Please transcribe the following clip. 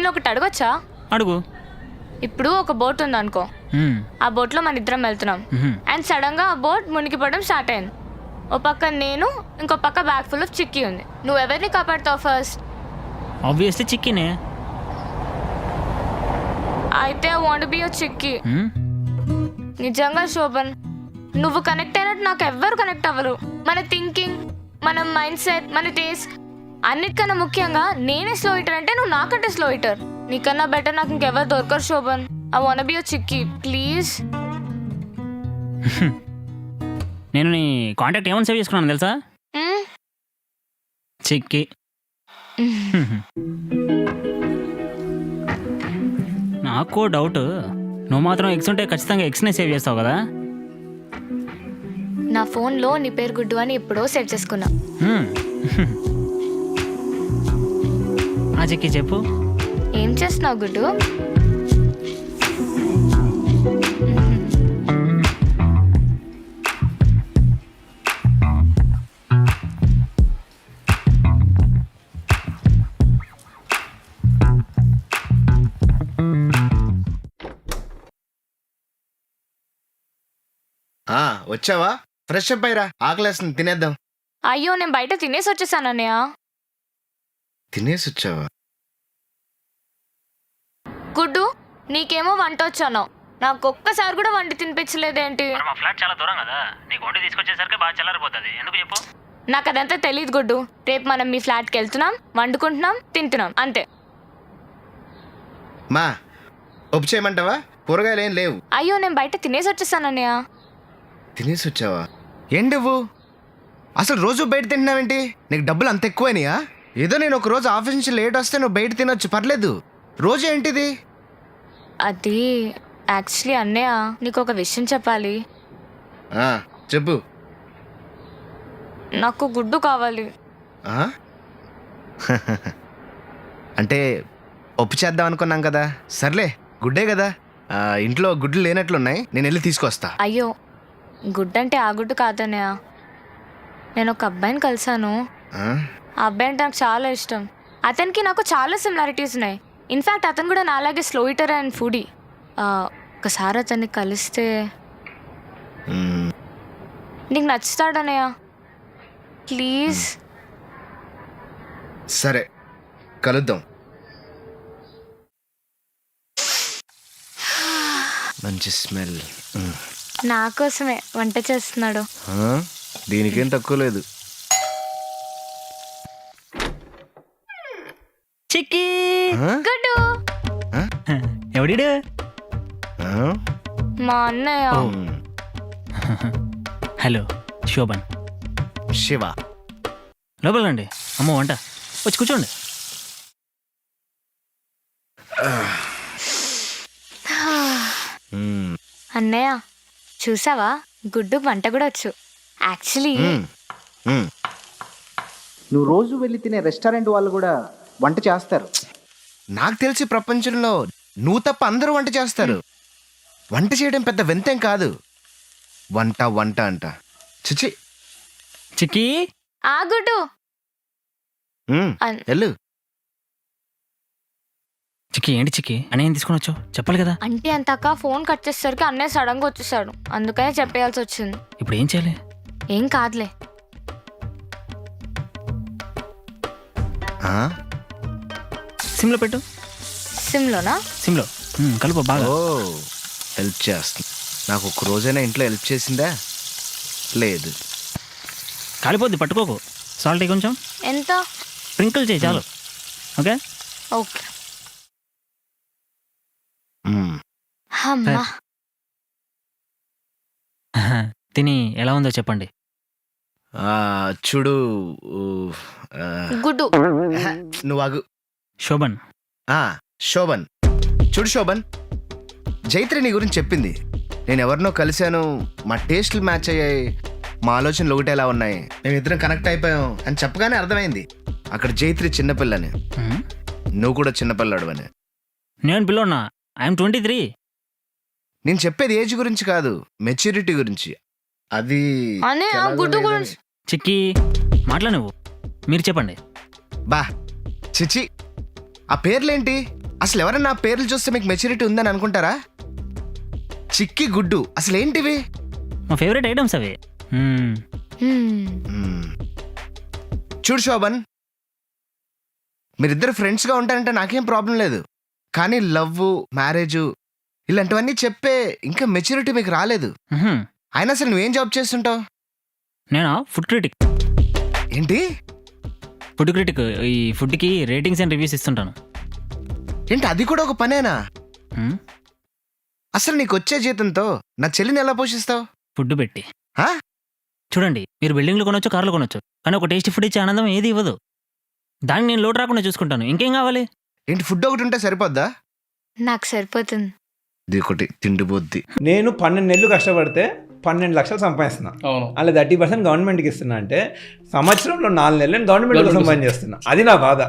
నేను ఒకటి అడగొచ్చా? అడుగు. ఇప్పుడు ఒక బోట్ ఉంది అనుకో, ఆ బోట్లో మన ఇద్దరం వెళ్తున్నాం అండ్ సడన్ గా ఆ బోట్ మునిగిపోవడం స్టార్ట్ అయింది. ఓ పక్క నేను, ఇంకో పక్క బ్యాగ్ ఫుల్ ఆఫ్ చిక్కీ ఉంది. నువ్వు ఎవరిని కాపాడుతావు ఫస్ట్? ఆబ్వియస్లీ చిక్కీనే. అయితే I want be your chikki. నిజంగా శోభన్, నువ్వు కనెక్ట్ అయినట్టు నాకు ఎవ్వరు కనెక్ట్ అవ్వరు. మన థింకింగ్, మన మైండ్ సెట్, మన టేస్ట్ అన్నిటికన్నా ముఖ్యంగా నేనే స్లో ఈటర్ అంటే నువ్వు నాకంటే స్లో ఈటర్. నీకన్నా బెటర్ నాకు ఇంకెవరు దొరకరు Shobhan. I want be your చిక్కీ ప్లీజ్. నేను నీ కాంటాక్ట్ ఏమని సేవ్ చేసుకున్నాను తెలుసా? చిక్కీ. నాకు డౌట్, నువ్వు మాత్రం ఎక్స్ ఉంటే ఖచ్చితంగా ఎక్స్నే సేవ్ చేస్తావు కదా? నా ఫోన్లో నీ పేరు గుడ్డు అని ఎప్పుడో సేవ్ చేసుకున్నా. ఆ చిక్కీ చెప్పు. ఏం చేస్తున్నావు గుడ్డు? వచ్చావా? ఫ్రెష్ అప్ అయ్యరా, ఆకలేస్తుంది, తినేద్దాం. అయ్యో నేను బయట తినేసి వచ్చేసాను అన్నయ్య. తినేసి వచ్చావా? గుడ్డు నీకేమో వంట వచ్చాను, నాకు ఒక్కసారి కూడా వంట తినిపించలేదేంటి? మా ఫ్లాట్ చాలా దూరం కదా, నీకు వంట తీసుకొచ్చేసరికి బాగా చల్లారిపోతుంది. ఎందుకు చెప్పు? నాకు అదంతా తెలియదు గుడ్డు. రేపు మనం మీ ఫ్లాట్కి వెళ్తున్నాం, వండుకుంటున్నాం, తింటున్నాం, అంతే. మా ఒప్పు చేయమంటావా? కూరగాయలు ఏం లేవు. అయ్యో నేను బయట తినేసి వచ్చేసాను అన్నయ్య. తినేసి వచ్చావా? ఏం నువ్వు అసలు రోజు బయట తింటున్నావేంటి? నీకు డబ్బులు అంత ఎక్కువైనాయా? ఏదో నేను ఒక రోజు ఆఫీస్ నుంచి లేట్ వస్తే నువ్వు బయట తినొచ్చు, పర్లేదు. రోజు ఏంటిది? అది యాక్చువల్లీ అన్నయ్య, నీకు ఒక విషయం చెప్పాలి. చెప్పు. నాకు గుడ్డు కావాలి. అంటే ఒప్పు చేద్దాం అనుకున్నాం కదా. సర్లే, గుడ్డే కదా. ఇంట్లో గుడ్లు లేనట్లున్నాయి, నేను వెళ్ళి తీసుకొస్తా. అయ్యో గుడ్డు అంటే ఆ గుడ్డు కాదన్నయ్య. నేను ఒక అబ్బాయిని కలిసాను. ఆ అబ్బాయి అంటే నాకు చాలా ఇష్టం. అతనికి నాకు చాలా సిమిలారిటీస్ ఉన్నాయి. ఇన్ఫ్యాక్ట్ అతను కూడా నాలాగే స్లో ఈటర్ అండ్ ఫుడీ. ఒకసారి అతన్ని కలిస్తే నీకు నచ్చుతాడన్నయ్య, ప్లీజ్. సరే కలుద్దాం. మంచి స్మెల్. నా కోసమే వంట చేస్తున్నాడు. దీనికేం తక్కువ లేదు. చిక్కీ గుడ్డు ఎవడిడు? మా అన్నయ్య. హలో శోభన్. శివ. లోపలండి. అమ్మ వంట. వచ్చి కూర్చోండి. అన్నయ్య చూసావా, గుడ్డు వంట కూడా వచ్చు. యాక్చువల్లీ నువ్వు రోజు వెళ్ళి తినే రెస్టారెంట్ వాళ్ళు కూడా వంట చేస్తారు. నాకు తెలిసి ప్రపంచంలో నువ్వు తప్ప అందరూ వంట చేస్తారు. వంట చేయడం పెద్ద వింతేం కాదు. వంట వంట అంట. చిచి. చిక్కీ ఆ గుడ్డు వెళ్ళు. చిక్కీ ఏంటి చిక్కీ అని ఏం తీసుకుని వచ్చావు చెప్పాలి కదా. అంటే అంతాక ఫోన్ కట్ చేసేసరికి అన్నయ్య సడన్ గా వచ్చేసాడు, అందుకనే చెప్పేయాల్సి వచ్చింది. ఇప్పుడు ఏం చేయాలి? ఏం కాదులే. సిమ్లో పెట్టు. సిమ్లోనా? సిమ్లో కలుపు బాగా. ఓ హెల్ప్ చేస్తుంది. నాకు ఒక్క రోజైనా ఇంట్లో హెల్ప్ చేసిందా? లేదు. కాలిపోద్ది, పట్టుకోకు. సాల్ట్ కొంచెం ఎంత? స్ప్రింకిల్ చేయి చాలు. Okay okay. అమ్మా తిని ఎలా ఉందో చెప్పండి. చూడు గుడ్డు. నువ్వు ఆగు. శోభన్. శోభన్. చూడు శోభన్, జైత్రి నీ గురించి చెప్పింది. నేను ఎవరినో కలిశాను, మా టేస్ట్లు మ్యాచ్ అయ్యాయి, మా ఆలోచనలు ఒకటేలా ఉన్నాయి, మేమిద్దరం కనెక్ట్ అయిపోయాం అని చెప్పగానే అర్థమైంది అక్కడ జైత్రి చిన్నపిల్లని, నువ్వు కూడా చిన్నపిల్లాడు అని. నేను పిల్లోన్నా, ఐఎమ్ 23. నేను చెప్పేది ఏజ్ గురించి కాదు, మెచ్యూరిటీ గురించి. అది గుడ్డు గురించి. చిక్కీ మాట్లా నువ్వు, మీరు చెప్పండి. బా చిచి, ఆ పేర్లేంటి? అసలు ఎవరైనా నా పేర్లు చూస్తే మీకు మెచ్యూరిటీ ఉందని అనుకుంటారా? చిక్కి గుడ్డు అసలు ఏంటివి? మా ఫేవరెట్ ఐటమ్స్ అవి. హ్మ్. మ్మ్. చూడు శోభన్, మీరిద్దరు ఫ్రెండ్స్గా ఉంటారంటే నాకేం ప్రాబ్లం లేదు. కానీ లవ్, మ్యారేజ్ ఇలాంటివన్నీ చెప్పే ఇంకా మెచ్యూరిటీ మీకు రాలేదు. మ్హూ. అయినా అసలు నువ్వేం జాబ్ చేస్తుంటావు? నేనా ఫుడ్ క్రిటిక్. ఏంటి ఫుడ్ క్రిటిక్. ఈ ఫుడ్కి రేటింగ్స్ అండ్ రివ్యూస్ ఇస్తుంటాను. ఏంటి అది కూడా ఒక పనేనా? మ్? అసలు నీకు వచ్చే జీతంతో నా చెల్లిని ఎలా పోషిస్తావు? ఫుడ్ పెట్టి. హా? చూడండి, మీరు బిల్డింగ్లు కొనొచ్చు, కార్లు కొనొచ్చు, కానీ ఒక టేస్టీ ఫుడ్ ఇచ్చే ఆనందం ఏది ఇవ్వదు. దానికి నేను లోటు రాకుండా చూసుకుంటాను. ఇంకేం కావాలి? ఏంటి ఫుడ్ ఒకటి ఉంటే సరిపోద్దా? నాకు సరిపోతుంది. ఇది ఒకటి తిండిపోద్ది. నేను 12 నెలలు కష్టపడితే 12 లక్షలు సంపాదిస్తున్నా. అవును. అలా 30% గవర్నమెంట్కి ఇస్తున్నా అంటే సంవత్సరంలో 4 నెలలు నేను గవర్నమెంట్ కోసం పని చేస్తున్నా. అది నా బాధ.